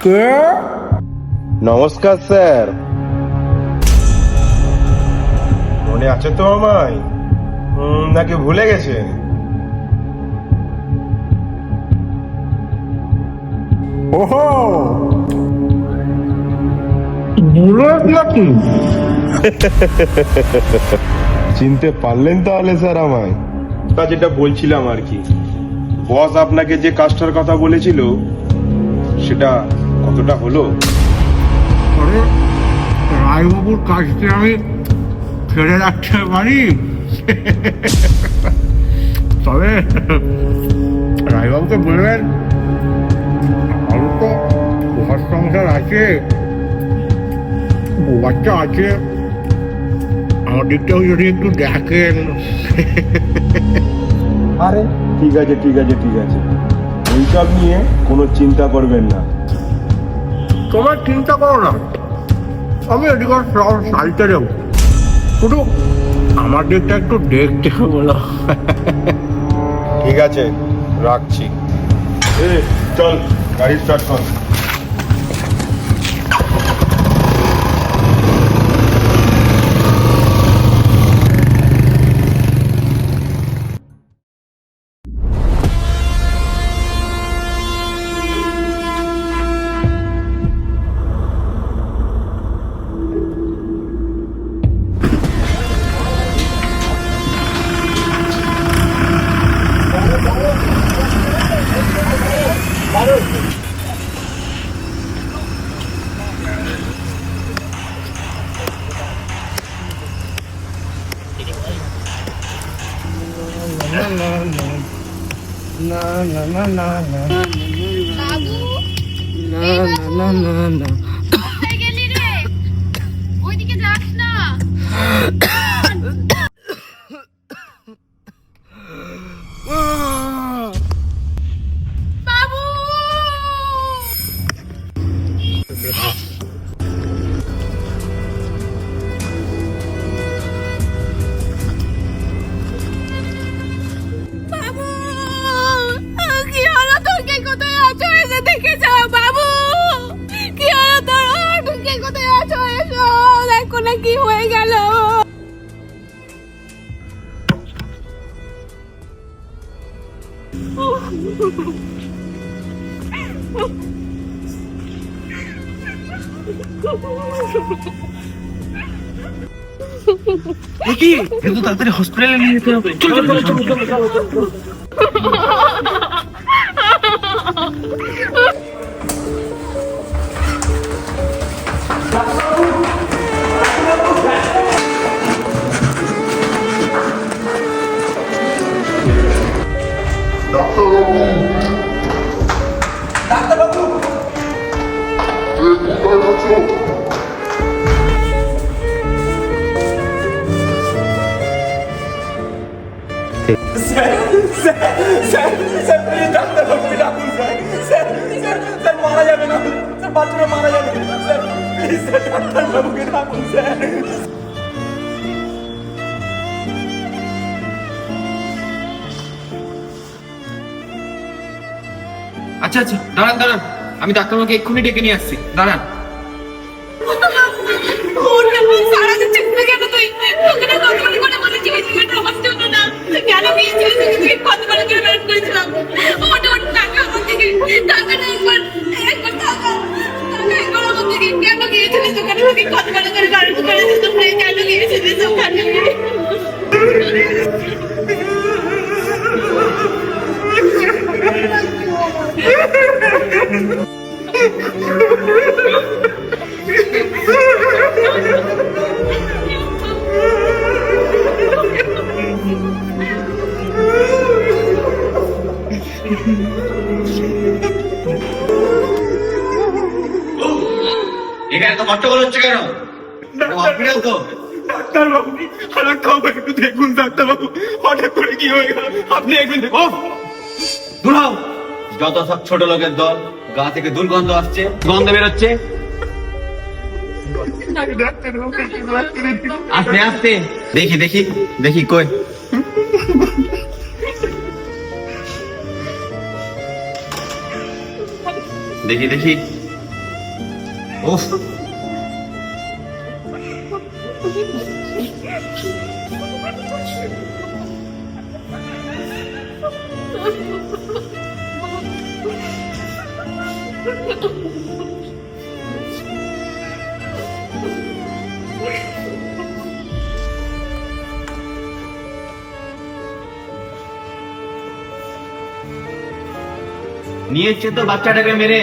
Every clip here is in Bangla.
কে? নমস্কার স্যার। মনে আছে তো আমায়, নাকি ভুলে গেছেন? ওহো, বুলেট নাকি? চিনতে পারলেন তাহলে স্যার আমায়? তা যেটা বলছিলাম আর কি, বস আপনাকে যে কাজটার কথা বলেছিল সেটা কতটা হলো? আরে, রায়বাবুর কাজটি আমি ফেলে রাখতে পারি? তবে রায়বাবুকে বলবেন আমারও তো ঘর সংসার আছে, বউ বাচ্চা আছে, আমার দিকটাও যদি একটু দেখেন। আরে ঠিক আছে ঠিক আছে ঠিক আছে, এইসব নিয়ে কোনো চিন্তা করবেন না। তোমার চিন্তা করো না, আমি এদিকে সব সাইতে যাবো, শুধু আমার দিকটা একটু দেখতে বলো। ঠিক আছে, রাখছি। চল গাড়ি স্টার্ট কর। দাদু কোথায় গেলি রে? ওইদিকে যাস না। বাবু, বাবু, কি হলো তোর? কে কোথায় আছো? এসে দেখে যাও বাবু। কি হলো তোর? তুমি কে কোথায় আছো? এসো দেখো না কি হয়ে গেল। কি কিন্তু তাড়াতাড়ি হসপিটালে নিয়ে যেতে হবে। চল চল চল চল চল। মারা যাবে না স্যার, বাচ্চারা মারা যাবে স্যার, প্লিজ স্যার, ডাক্তারবাবুকে ডাকুন স্যার। আচ্ছা আচ্ছা, দাঁড়ান দাঁড়ান, আমি ডাক্তারবাবুকে এক্ষুনি ডেকে নিয়ে আসছি, দাঁড়ান। ওর কেন সারা দিন চুপ কেন তুই? তোকে না কতবার করে বলেছি এটা আমার জন্য না। কেন গিয়েছিলিস? তুই কতবার করে বের করেছিলাম। ওটা টাকা আমার থেকে, টাকাটা একবার টাকা একবার আমার থেকে কেন গিয়েছিলিস ওখানে? তোকে কতবার করে বারণ করেছিস তোমরা কেন গিয়েছিলিস ওখানে? এখানে তো কষ্ট হচ্ছে কেন? হসপিটাল তো। ডাক্তারবাবু, ডাক্তারবাবু একটু দেখুন ডাক্তারবাবু, হঠাৎ করে কি হয়ে গেল? আপনি একদিন দেখুন। দূর হও, যত সব ছোট লোকের দল, গা থেকে দুর্গন্ধ আসছে, গন্ধ বেরোচ্ছে। আস্তে আস্তে, দেখি দেখি দেখি কই। দেখি দেখি উফ, নিয়েছে তো বাচ্চাটাকে মেরে।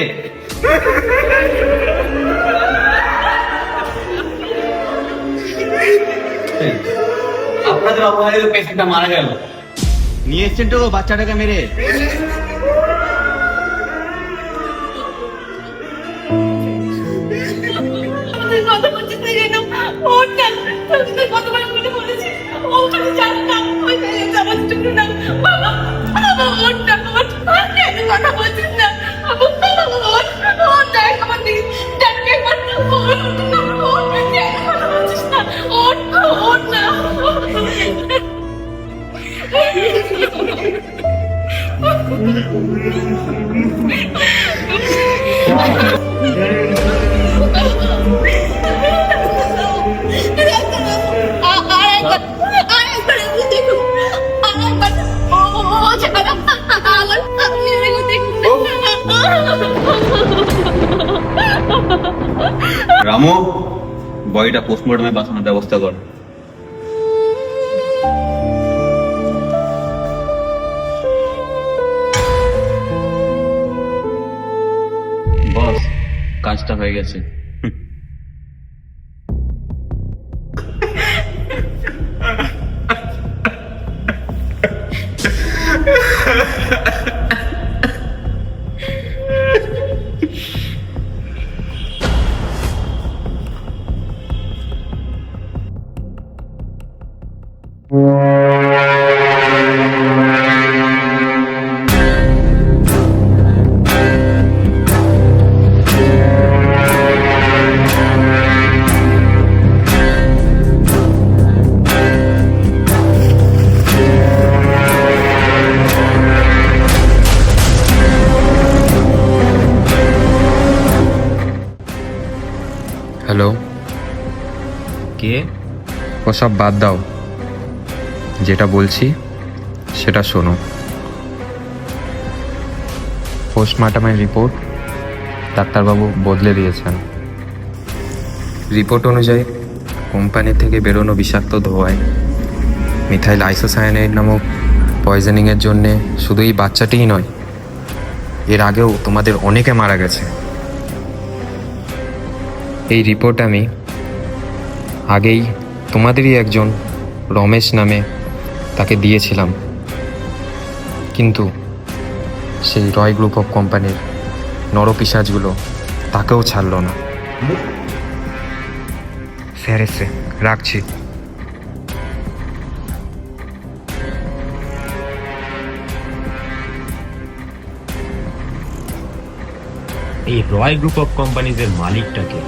আপনাদের অবহেলায় পেশেন্টটা মারা গেল। নিয়ে এসছেন তো বাচ্চাটাকে মেরে। আমাদের কথা বলছিস না কেন? ওর না, তোকে তো কতবার করে বলেছি, ওখানে যাস না, ওই জায়গায় যাওয়ার জন্য না। বাবা, বাবা, ওর না, ওর কেন কথা বলছিস না? ওর দেখ আমার দিকে, দেখ একবার, ওর না, ওর কেন কথা বলছিস না? ওর না। রামু, বডিটা পোস্টমর্টমে বাঁচানোর ব্যবস্থা কর। বস, কাজটা হয়ে গেছে। হ্যালো, কে? ওসব বাদ দাও, যেটা বলছি সেটা শোনো। পোস্টমর্টমের রিপোর্ট ডাক্তারবাবু বদলে দিয়েছেন। রিপোর্ট অনুযায়ী কোম্পানি থেকে বেরোনো বিষাক্ত ধোঁয়ায় মিথাইল আইসোসায়ানাইড নামক পয়জনিংয়ের জন্যে শুধু এই বাচ্চাটিই নয়, এর আগেও তোমাদের অনেকে মারা গেছে। এই রিপোর্ট আমি আগেই তোমাদেরই একজন রমেশ নামে তাকে দিয়েছিলাম, কিন্তু সেই রয় গ্রুপ অফ কোম্পানির নরপিশাচগুলো তাকেও ছাড়ল না। স্যার এসে রাখছি। এই রয় গ্রুপ অফ কোম্পানিজের মালিকটাকে?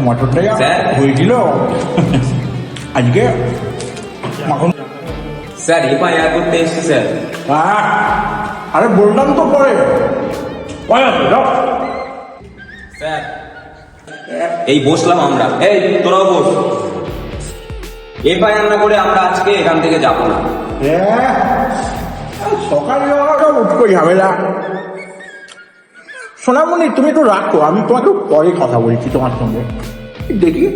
মটরটা স্যার। হয়েছিল আজকে এখন স্যার এফআইআর করতে এসছি স্যার। আরে বললাম তো পরে স্যার এই বসলাম আমরা, এই তোরাও বস। এফআইআর না করে আমরা আজকে এখান থেকে যাবো না। সকাল যাওয়াটা উঠবো ঝামেলা। সোনামণি তুমি একটু রাখো, আমি তোমাকে পরে কথা বলছি তোমার সঙ্গে। দেখি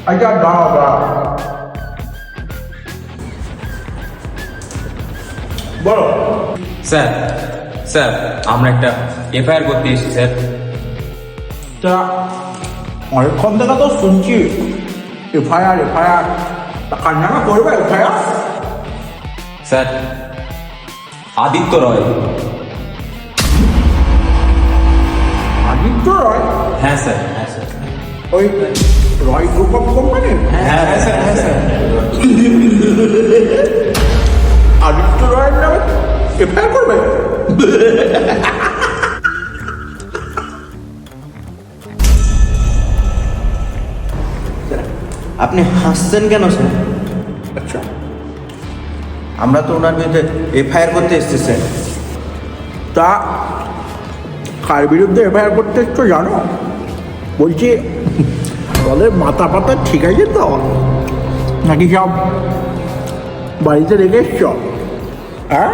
আচ্ছা দাঁড়াও দাঁড়াও বলো। স্যার স্যার আমরা একটা এফআইআর করতে এসেছি স্যার। তা অনেকক্ষণ থেকে তো শুনছি এফআইআর এফআইআর, কান্না করবে এফআইআর? স্যার আদিত্য রয়। আদিত্য রয়? হ্যাঁ স্যার, হ্যাঁ স্যার। ওই রয় গ্রুপ অফ কোম্পানি? হ্যাঁ স্যার, হ্যাঁ স্যার। আদিত্য রয়ের নামে এফআইআর করবে? আপনি হাসছেন কেন স্যার? আচ্ছা, আমরা তো ওনার বিরুদ্ধে এফআইআর করতে এসেছি স্যার। তা কার বিরুদ্ধে এফআইআর করতে একটু জানো? বলছি বলে মাথা পাতা ঠিক আছে তো, নাকি সব বাড়িতে রেখে এসছ? হ্যাঁ,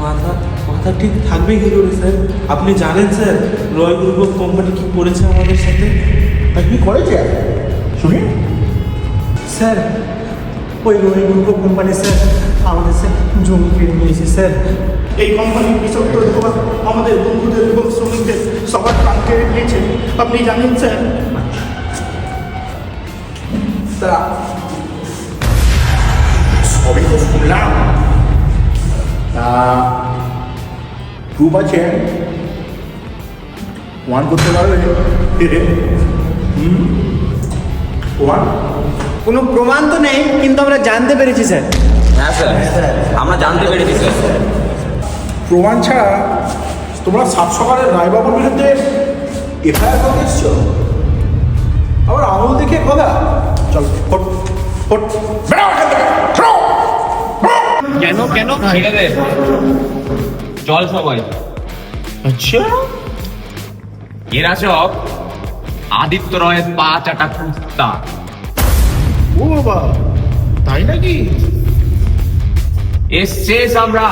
মাথা মাথা ঠিক থাকবে কি করে স্যার? আপনি জানেন sir Roy group of company কি করেছে আমাদের সাথে? তা কি করেছে শুনি? স্যার ওই রয় গ্রুপ অফ কোম্পানি স্যার আমাদের স্যার জমি কিনে নিয়েছে স্যার। এই কোম্পানির বিষাক্ত ধোঁয়া আমাদের বন্ধুদের এবং শ্রমিকদের সবার প্রাণ কেড়ে নিয়েছে, আপনি জানেন স্যার। তা সবই তো শুনলাম। তা প্রুফ আছে? প্রমাণ করতে পারবে? প্রমাণ? কোনো প্রমাণ তো নেই, কিন্তু আমরা জানতে পেরেছি স্যার। হ্যাঁ স্যার, আমরা জানতে পেরেছি স্যার। প্রমাণ ছাড়া তোমরা সাত সকালের রায়বাবুর বিরুদ্ধে এফআইআর করতে এসছো? আবার আঙুল দেখে কথা? চল ফট ফট বেরো এখান থেকে, বেরো। কেন কেন ছেড়ে দে, চল সবাই। আচ্ছা, এরা সব আদিত্য রয়ের পা চাটা কুত্তা। ও বাবা, তাই নাকি? এর শেষ আমরা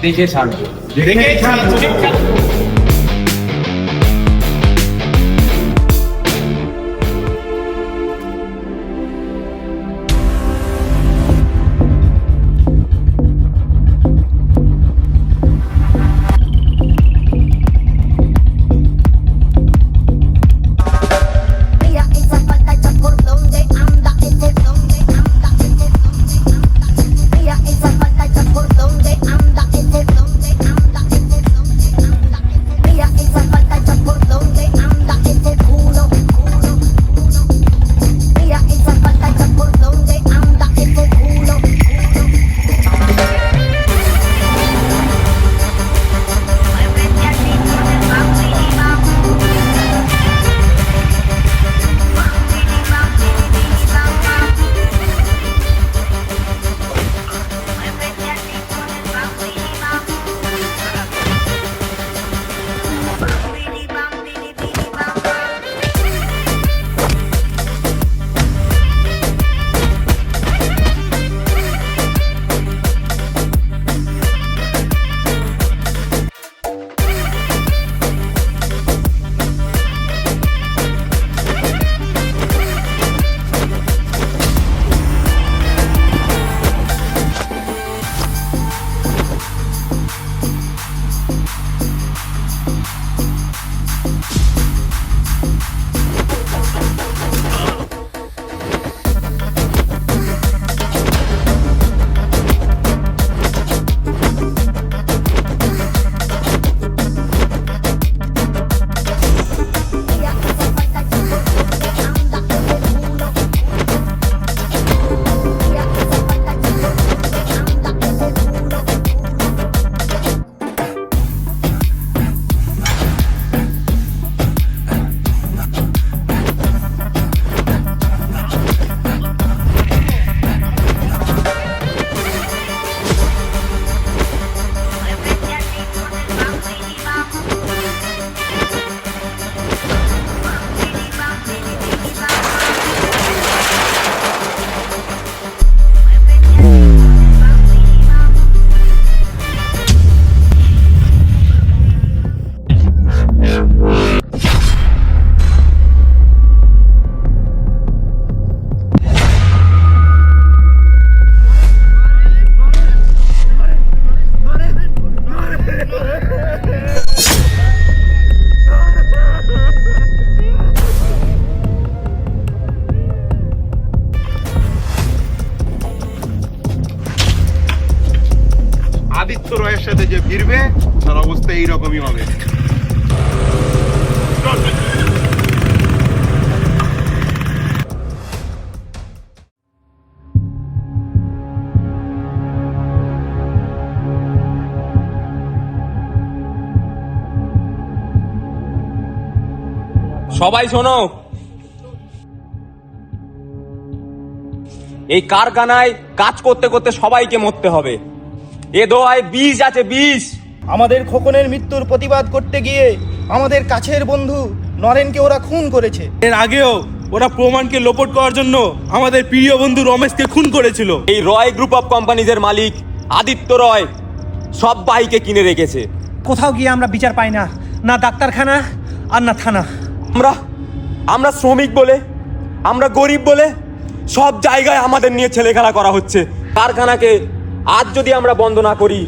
দেখে ছাড়বো, দেখে ছাড়বো। যে ফিরবে তার অবস্থা এইরকমই হবে। সবাই শোনো, এই কারখানায় কাজ করতে করতে সবাইকে মরতে হবে। এ দোয়ায় বিষ আছে, বিষ। আমাদের খোকনের মৃত্যুর প্রতিবাদ করতে গিয়ে আমাদের কাছের বন্ধু নরেনকে ওরা খুন করেছে। এর আগেও ওরা প্রমাণকে লোপট করার জন্য আমাদের প্রিয় বন্ধু রমেশকে খুন করেছিল। এই রয় গ্রুপ অফ কোম্পানিজের মালিক আদিত্য রয় সব বাইকে কিনে রেখেছে। কোথাও গিয়ে আমরা বিচার পাই না, না ডাক্তারখানা আর না থানা। আমরা শ্রমিক বলে, আমরা গরিব বলে সব জায়গায় আমাদের নিয়ে ছেলেখেলা করা হচ্ছে। কারখানাকে আজ যদি আমরা বন্ধ না করি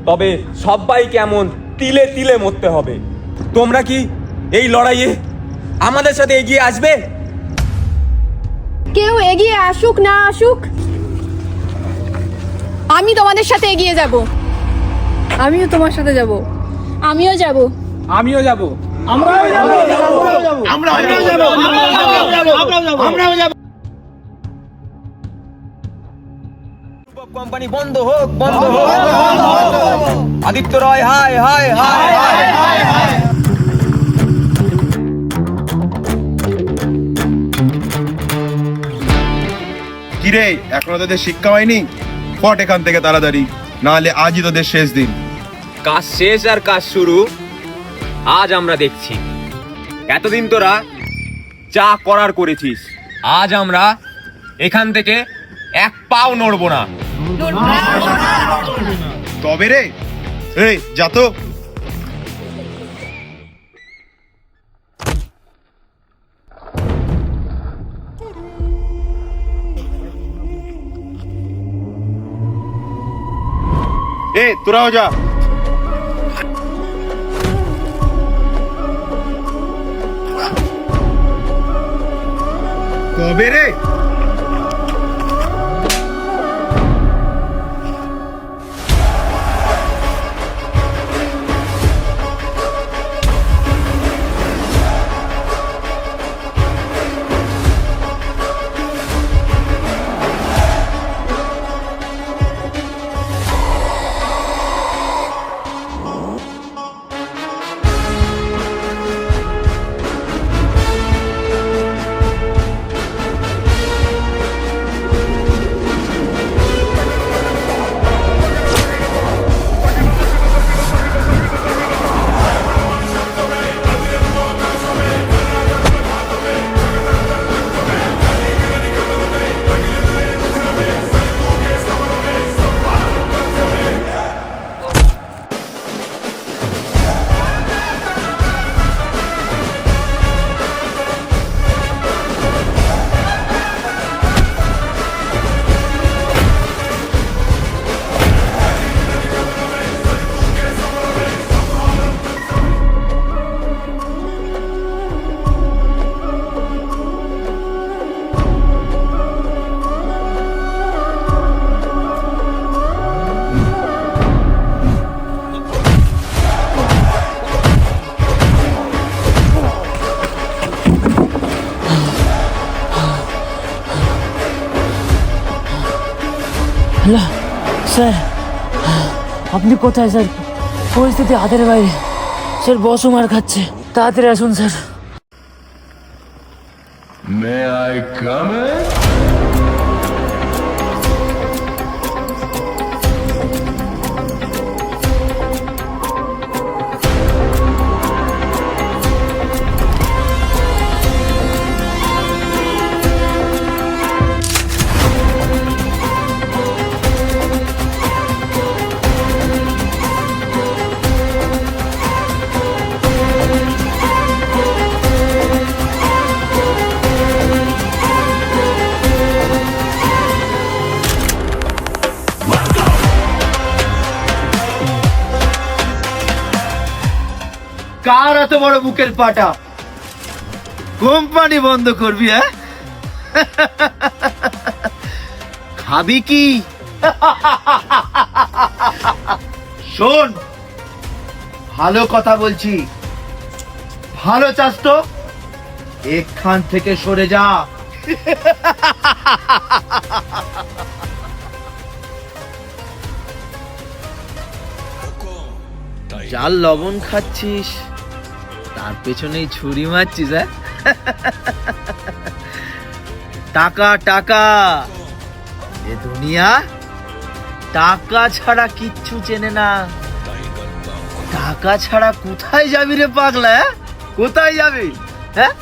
তবে সবাইকে এমন তিলে তিলে মরতে হবে। তোমরা কি এই লড়াইয়ে আমাদের সাথে এগিয়ে আসবে? কেউ এগিয়ে আসুক না আসুক, আমি তোমাদের সাথে এগিয়ে যাব। আমিও তোমার সাথে যাব। আমিও যাব। আমিও যাব। কোম্পানি বন্ধ হোক, বন্ধ হোক। আদিত্য রয় হায় হায় হায় হায়। কিরে, এখনো তোদের শিক্ষা হয়নি? ফট এখান থেকে তাড়াতাড়ি, নাহলে আজই তোদের শেষ দিন। কাজ শেষ আর কাজ শুরু আজ আমরা দেখছি। এতদিন তোরা যা করার করেছিস, আজ আমরা এখান থেকে এক পাও নড়বো না। তবে রে, এই যা তো। তোরাও যা। তবে রে, স্যার, আপনি কোথায় স্যার? পরিস্থিতি হাতের বাইরে স্যার, বসও মার খাচ্ছে। তাড়াতাড়ি আসুন sir. May I come in? কার এত বড় বুকের পাটা? কোম্পানি বন্ধ করবি? হ্যাঁ, খাবি কি? শোন, ভালো কথা বলছি, ভালো চাস তো এখান থেকে সরে যা। যার লবণ খাচ্ছিস তার পেছনেই ছুরি মারছিস, হ্যাঁ? টাকা টাকা, এ দুনিয়া টাকা ছাড়া কিচ্ছু চেনে না। টাকা ছাড়া কোথায় যাবি রে পাগলা, হ্যাঁ? কোথায় যাবি, হ্যাঁ?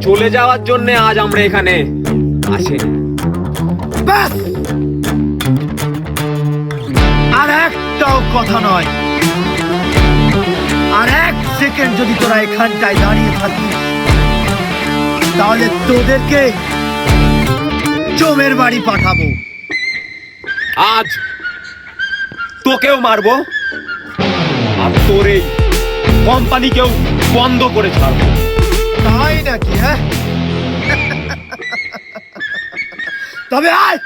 চলে যাওয়ার জন্য আজ আমরা এখানে আসিনি। ব্যাস, আর একটাও কথা নয়। আর এক সেকেন্ড যদি তোরা এখানটায় দাঁড়িয়ে থাকিস তাহলে তোদেরকে জমের বাড়ি পাঠাবো। আজ তোকেও মারবো আর তোর এই কোম্পানিকেও বন্ধ করে ছাড়বো। তাই নাকি, হ্যাঁ? তবে আয়।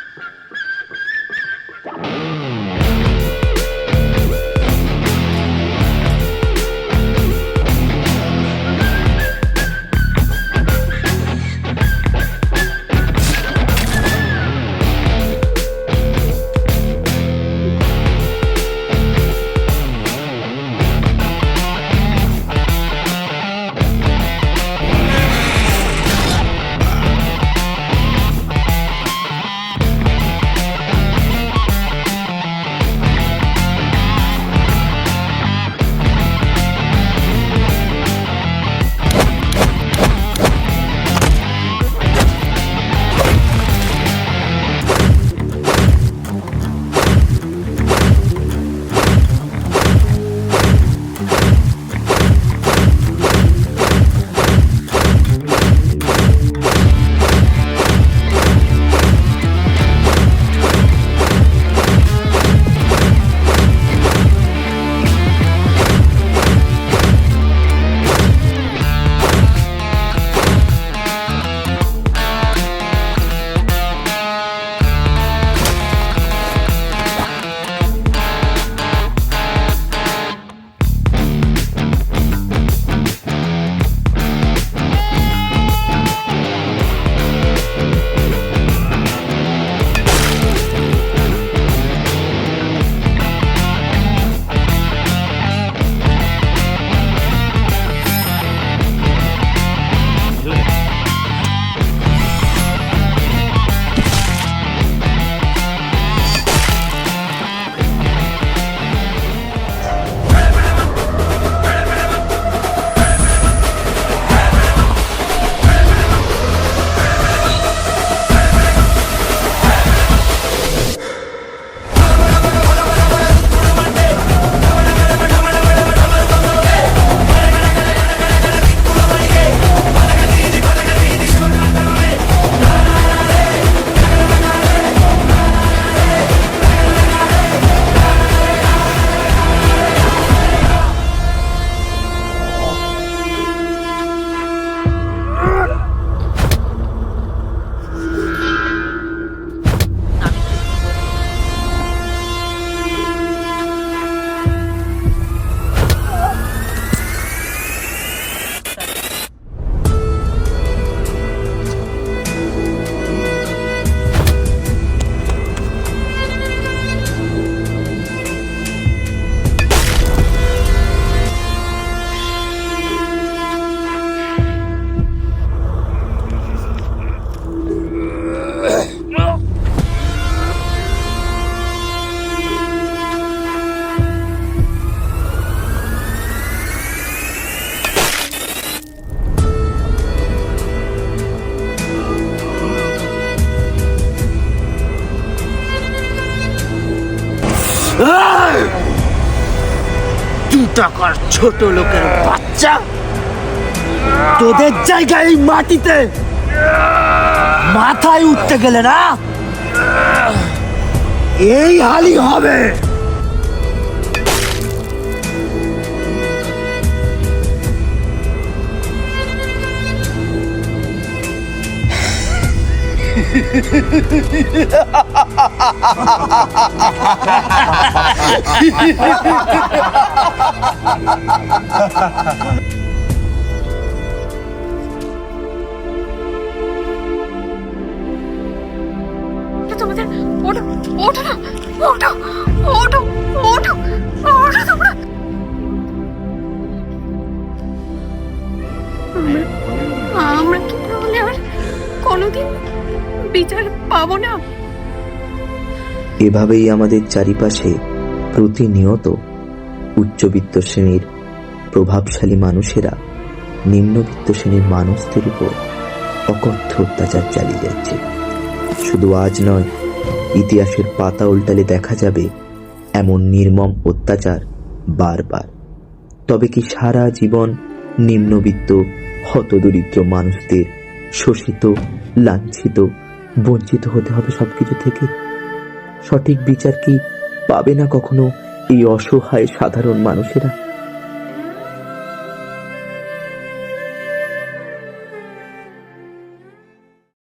টাকার ছোট লোকের বাচ্চা, তোদের জায়গায় এই মাটিতে মাথায় উঠতে গেলে না এই হালই হবে। তোমাদের ওঠো ওঠো না ওঠো ওঠো ওঠো ওঠো তোমরা। আমরা কি তাহলে আর কোনোদিন বিচার পাবো না? এভাবেই আমাদের চারিপাশে প্রতিনিয়ত উচ্চবিত্ত শ্রেণীর প্রভাবশালী মানুষেরা নিম্নবিত্ত শ্রেণীর মানুষদের উপর অকথ্য অত্যাচার চালিয়ে যাচ্ছে। শুধু আজ নয়, ইতিহাসের পাতা উল্টালে দেখা যাবে এমন নির্মম অত্যাচার বারবার। তবে কি সারা জীবন নিম্নবিত্ত হতদরিদ্র মানুষদের শোষিত, লাঞ্ছিত, বঞ্চিত হতে হবে সবকিছু থেকে? সঠিক বিচার কি পাবে না কখনো এই অসহায় সাধারণ মানুষেরা?